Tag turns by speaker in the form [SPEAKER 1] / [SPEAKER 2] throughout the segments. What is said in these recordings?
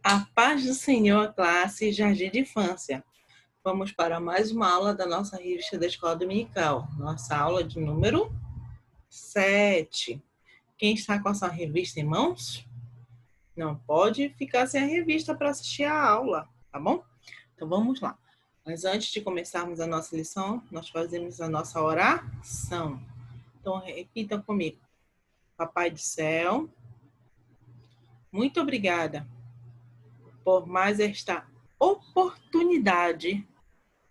[SPEAKER 1] A paz do Senhor, classe Jardim de Infância. Vamos para mais uma aula da nossa revista da Escola Dominical. Nossa aula de número 7. Quem está com a sua revista em mãos? Não pode ficar sem a revista para assistir a aula, tá bom? Então vamos lá. Mas antes de começarmos a nossa lição, nós fazemos a nossa oração. Então repita comigo. Papai do céu, muito obrigada por mais esta oportunidade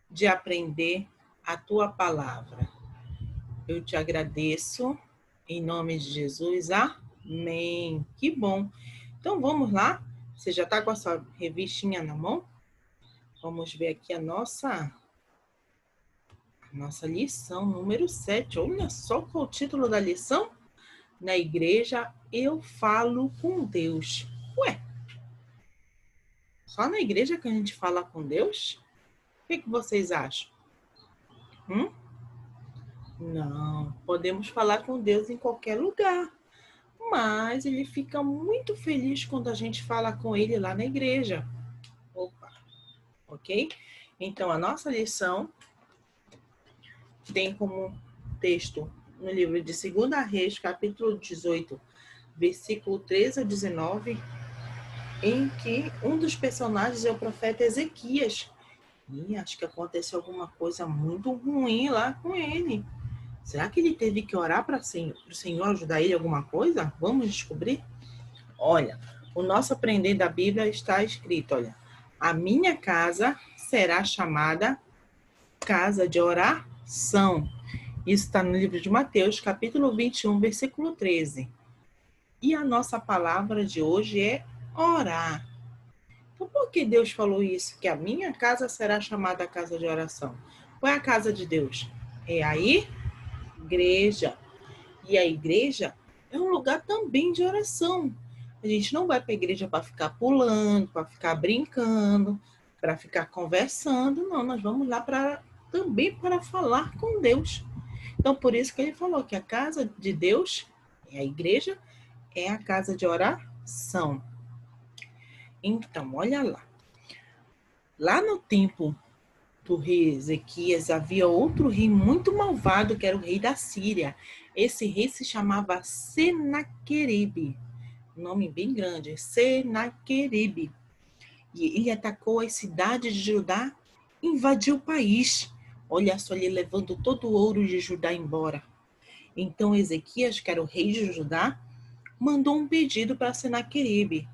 [SPEAKER 1] de aprender a tua palavra. Eu te agradeço, em nome de Jesus, amém. Que bom. Então vamos lá? Você já está com a sua revistinha na mão? Vamos ver aqui a nossa lição número 7. Olha só qual é o título da lição. Na igreja eu falo com Deus. Ué, só na igreja que a gente fala com Deus? O que vocês acham? Não, podemos falar com Deus em qualquer lugar, mas ele fica muito feliz quando a gente fala com ele lá na igreja. Opa, ok? Então, a nossa lição tem como texto no livro de 2 Reis, capítulo 18, versículo 13 a 19, em que um dos personagens é o profeta Ezequias. E acho que aconteceu alguma coisa muito ruim lá com ele. Será que ele teve que orar para o Senhor ajudar ele em alguma coisa? Vamos descobrir? Olha, o nosso aprender da Bíblia está escrito, olha. A minha casa será chamada casa de oração. Isso está no livro de Mateus, capítulo 21, versículo 13. E a nossa palavra de hoje é orar. Então, por que Deus falou isso? Que a minha casa será chamada casa de oração. Qual é a casa de Deus? É aí? Igreja. E a igreja é um lugar também de oração. A gente não vai para a igreja para ficar pulando, para ficar brincando, para ficar conversando. Não, nós vamos lá também para falar com Deus. Então, por isso que ele falou que a casa de Deus, a igreja, é a casa de oração. Então, olha lá. Lá no tempo do rei Ezequias, havia outro rei muito malvado, que era o rei da Síria. Esse rei se chamava Senaqueribe. Nome bem grande, Senaqueribe. E ele atacou as cidades de Judá, invadiu o país. Olha só, ele levando todo o ouro de Judá embora. Então Ezequias, que era o rei de Judá, mandou um pedido para Senaqueribe.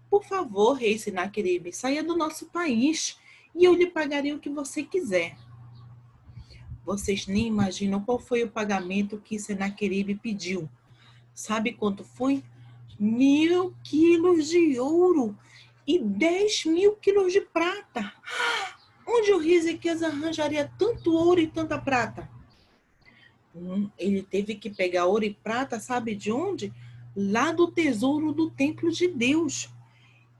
[SPEAKER 1] Por favor, rei Senaqueribe, saia do nosso país e eu lhe pagarei o que você quiser. Vocês nem imaginam qual foi o pagamento que Senaqueribe pediu. Sabe quanto foi? 1.000 quilos de ouro e 10.000 quilos de prata. Onde o rei Ezequias arranjaria tanto ouro e tanta prata? Ele teve que pegar ouro e prata, sabe de onde? Lá do tesouro do templo de Deus.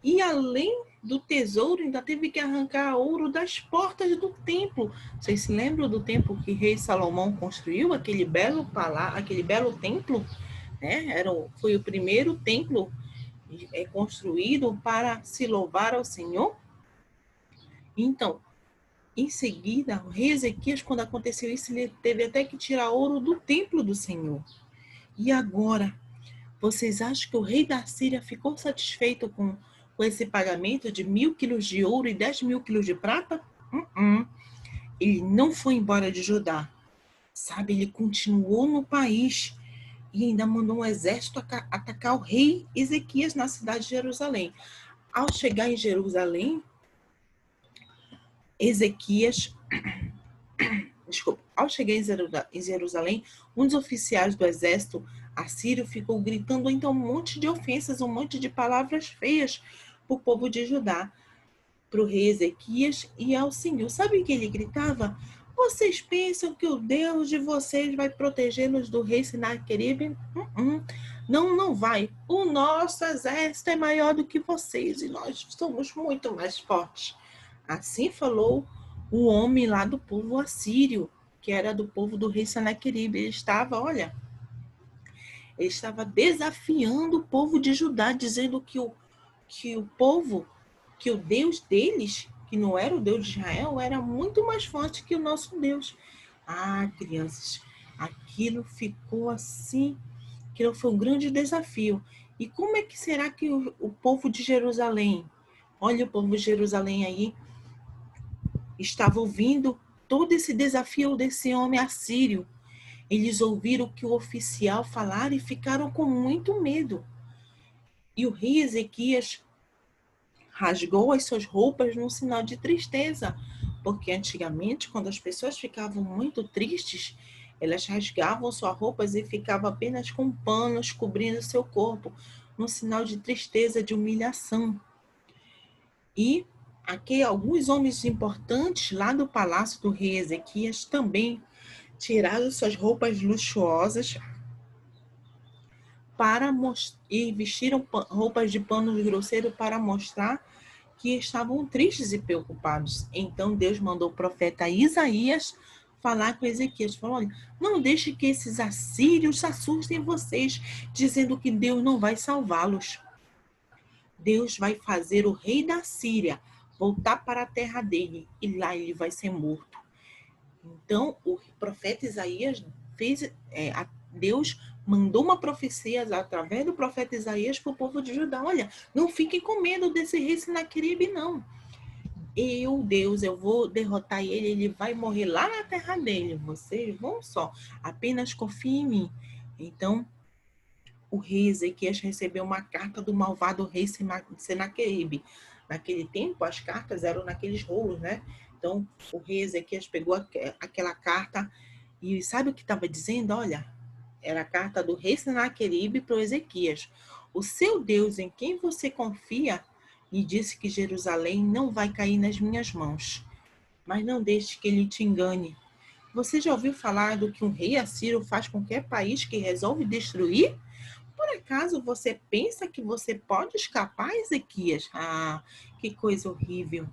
[SPEAKER 1] E além do tesouro, ainda teve que arrancar ouro das portas do templo. Vocês se lembram do templo que rei Salomão construiu? Aquele belo templo? Né? Foi o primeiro templo construído para se louvar ao Senhor. Então, em seguida, o rei Ezequias, quando aconteceu isso, ele teve até que tirar ouro do templo do Senhor. E agora, vocês acham que o rei da Síria ficou satisfeito com esse pagamento de 1.000 quilos de ouro e 10.000 quilos de prata? Ele não foi embora de Judá. Sabe, ele continuou no país e ainda mandou um exército atacar o rei Ezequias na cidade de Jerusalém. Ao chegar em Jerusalém, ao chegar em Jerusalém, um dos oficiais do exército assírio ficou gritando então um monte de ofensas, um monte de palavras feias para o povo de Judá, para o rei Ezequias e ao Senhor. Sabe o que ele gritava? Vocês pensam que o Deus de vocês vai protegê-los do rei Senaqueribe? Não, não vai. O nosso exército é maior do que vocês e nós somos muito mais fortes. Assim falou o homem lá do povo assírio, que era do povo do rei Senaqueribe. Ele estava desafiando o povo de Judá, dizendo que o povo que o Deus deles, que não era o Deus de Israel, era muito mais forte que o nosso Deus. Ah, crianças, aquilo ficou assim, aquilo foi um grande desafio. E como é que será que o povo de Jerusalém, olha o povo de Jerusalém aí, estava ouvindo todo esse desafio desse homem assírio. Eles ouviram que o oficial falar e ficaram com muito medo. E o rei Ezequias rasgou as suas roupas num sinal de tristeza, porque antigamente, quando as pessoas ficavam muito tristes, elas rasgavam suas roupas e ficavam apenas com panos cobrindo seu corpo, num sinal de tristeza, de humilhação. E aqui alguns homens importantes lá do palácio do rei Ezequias também tiraram suas roupas luxuosas e vestiram roupas de pano grosseiro para mostrar que estavam tristes e preocupados. Então Deus mandou o profeta Isaías falar com Ezequias. Falou, olha, não deixe que esses assírios assustem vocês, dizendo que Deus não vai salvá-los. Deus vai fazer o rei da Síria voltar para a terra dele e lá ele vai ser morto. Então, o profeta Isaías Deus mandou uma profecia através do profeta Isaías para o povo de Judá. Olha, não fiquem com medo desse rei Senaqueribe, não. Deus, eu vou derrotar ele, ele vai morrer lá na terra dele. Vocês vão só, apenas confiem em mim. Então, o rei Ezequias recebeu uma carta do malvado rei Senaqueribe. Naquele tempo, as cartas eram naqueles rolos, né? Então, o rei Ezequias pegou aquela carta e sabe o que estava dizendo? Olha, era a carta do rei Senaqueribe para o Ezequias. O seu Deus em quem você confia me disse que Jerusalém não vai cair nas minhas mãos. Mas não deixe que ele te engane. Você já ouviu falar do que um rei assírio faz com qualquer país que resolve destruir? Por acaso você pensa que você pode escapar, Ezequias? Ah, que coisa horrível.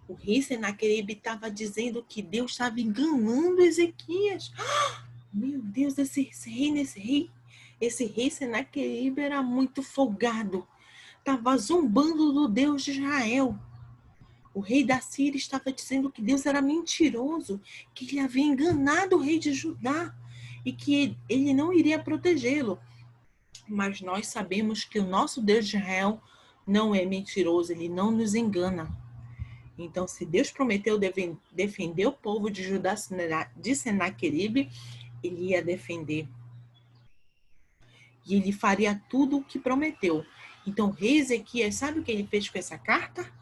[SPEAKER 1] O rei Senaqueribe estava dizendo que Deus estava enganando Ezequias. Meu Deus, esse rei Senaqueribe era muito folgado. Estava zombando do Deus de Israel. O rei da Síria estava dizendo que Deus era mentiroso, que ele havia enganado o rei de Judá e que ele não iria protegê-lo. Mas nós sabemos que o nosso Deus de Israel não é mentiroso, ele não nos engana. Então, se Deus prometeu defender o povo de Judá de Senaqueribe, ele ia defender. E ele faria tudo o que prometeu. Então, o rei Ezequias, sabe o que ele fez com essa carta?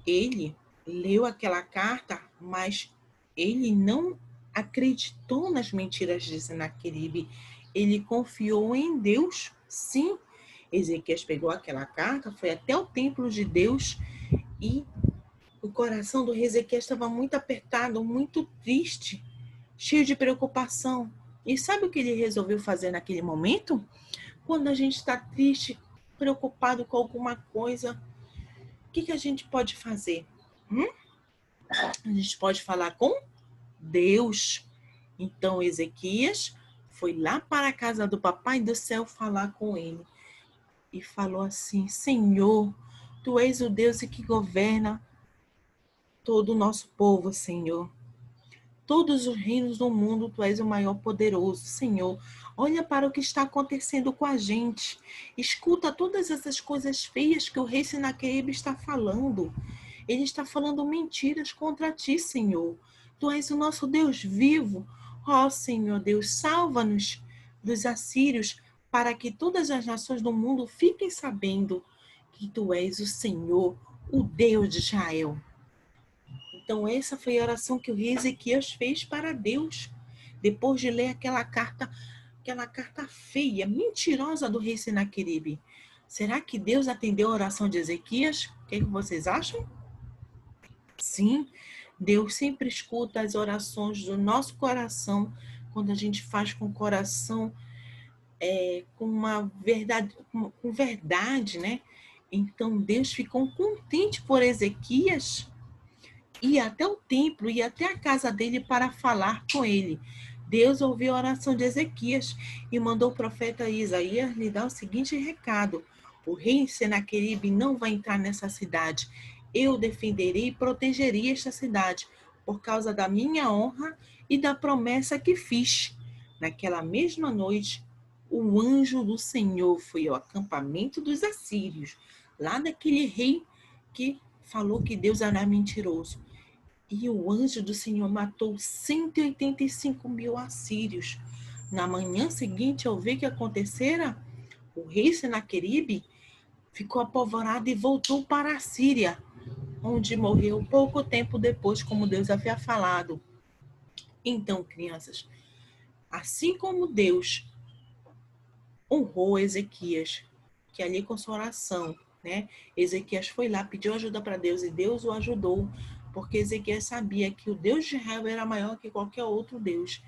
[SPEAKER 1] Ele leu aquela carta, mas ele não acreditou nas mentiras de Senaqueribe. Ele confiou em Deus. Sim, Ezequias pegou aquela carta, foi até o templo de Deus e o coração do rei Ezequias estava muito apertado, muito triste, cheio de preocupação. E sabe o que ele resolveu fazer naquele momento? Quando a gente está triste, preocupado com alguma coisa, o que a gente pode fazer? A gente pode falar com Deus. Então, Ezequias foi lá para a casa do Papai do Céu falar com ele. E falou assim, Senhor, Tu és o Deus que governa todo o nosso povo, Senhor. Todos os reinos do mundo, Tu és o maior poderoso, Senhor. Olha para o que está acontecendo com a gente. Escuta todas essas coisas feias que o rei Senaqueribe está falando. Ele está falando mentiras contra Ti, Senhor. Tu és o nosso Deus vivo. Ó, Senhor Deus, salva-nos dos assírios, para que todas as nações do mundo fiquem sabendo que Tu és o Senhor, o Deus de Israel. Então, essa foi a oração que o rei Ezequias fez para Deus, depois de ler aquela carta feia, mentirosa do rei Senaqueribe. Será que Deus atendeu a oração de Ezequias? O que vocês acham? Sim, Deus sempre escuta as orações do nosso coração, quando a gente faz com o coração, com uma verdade, com verdade, né? Então, Deus ficou contente por Ezequias, ia até o templo, ia até a casa dele para falar com ele. Deus ouviu a oração de Ezequias e mandou o profeta Isaías lhe dar o seguinte recado: O rei Senaqueribe não vai entrar nessa cidade. Eu defenderei e protegerei esta cidade, por causa da minha honra e da promessa que fiz. Naquela mesma noite, o anjo do Senhor foi ao acampamento dos assírios, lá daquele rei que falou que Deus era mentiroso. E o anjo do Senhor matou 185 mil assírios. Na manhã seguinte, ao ver que acontecera, o rei Senaqueribe ficou apavorado e voltou para a Síria, onde morreu pouco tempo depois, como Deus havia falado. Então, crianças, assim como Deus honrou Ezequias, que ali com sua oração, né? Ezequias foi lá, pediu ajuda para Deus e Deus o ajudou, porque Ezequias sabia que o Deus de Israel era maior que qualquer outro Deus,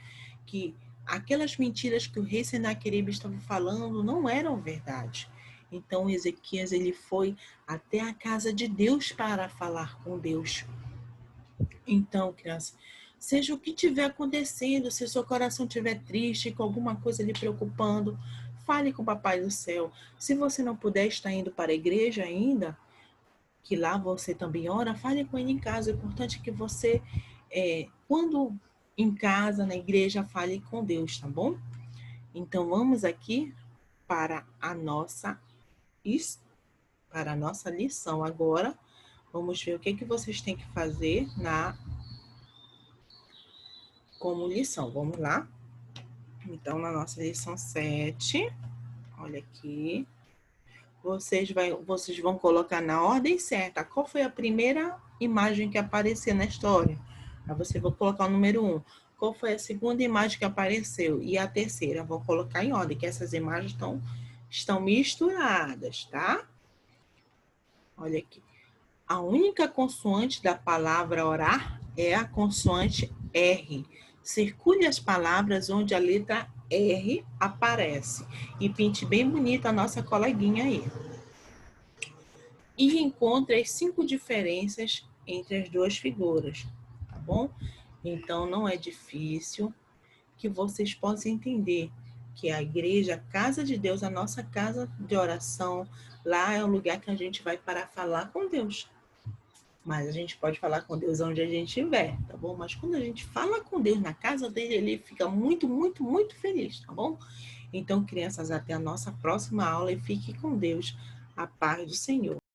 [SPEAKER 1] que aquelas mentiras que o rei Senaqueribe estava falando não eram verdade. Então Ezequias ele foi até a casa de Deus para falar com Deus. Então, criança, seja o que estiver acontecendo, se o seu coração estiver triste, com alguma coisa lhe preocupando, fale com o Papai do Céu. Se você não puder estar indo para a igreja ainda, que lá você também ora, fale com ele em casa. É importante que você, quando em casa, na igreja, fale com Deus, tá bom? Então, vamos aqui para a nossa lição agora. Vamos ver o que vocês têm que fazer como lição. Vamos lá? Então, na nossa lição 7, olha aqui, vocês vão colocar na ordem certa. Qual foi a primeira imagem que apareceu na história? Aí você vai colocar o número 1. Qual foi a segunda imagem que apareceu? E a terceira? Vou colocar em ordem, que essas imagens estão misturadas, tá? Olha aqui. A única consoante da palavra orar é a consoante R. Circule as palavras onde a letra R aparece. E pinte bem bonita a nossa coleguinha aí. E encontre as 5 diferenças entre as duas figuras, tá bom? Então, não é difícil que vocês possam entender que a igreja, a casa de Deus, a nossa casa de oração, lá é o lugar que a gente vai para falar com Deus. Mas a gente pode falar com Deus onde a gente estiver, tá bom? Mas quando a gente fala com Deus na casa dele, ele fica muito, muito, muito feliz, tá bom? Então, crianças, até a nossa próxima aula e fique com Deus. A paz do Senhor.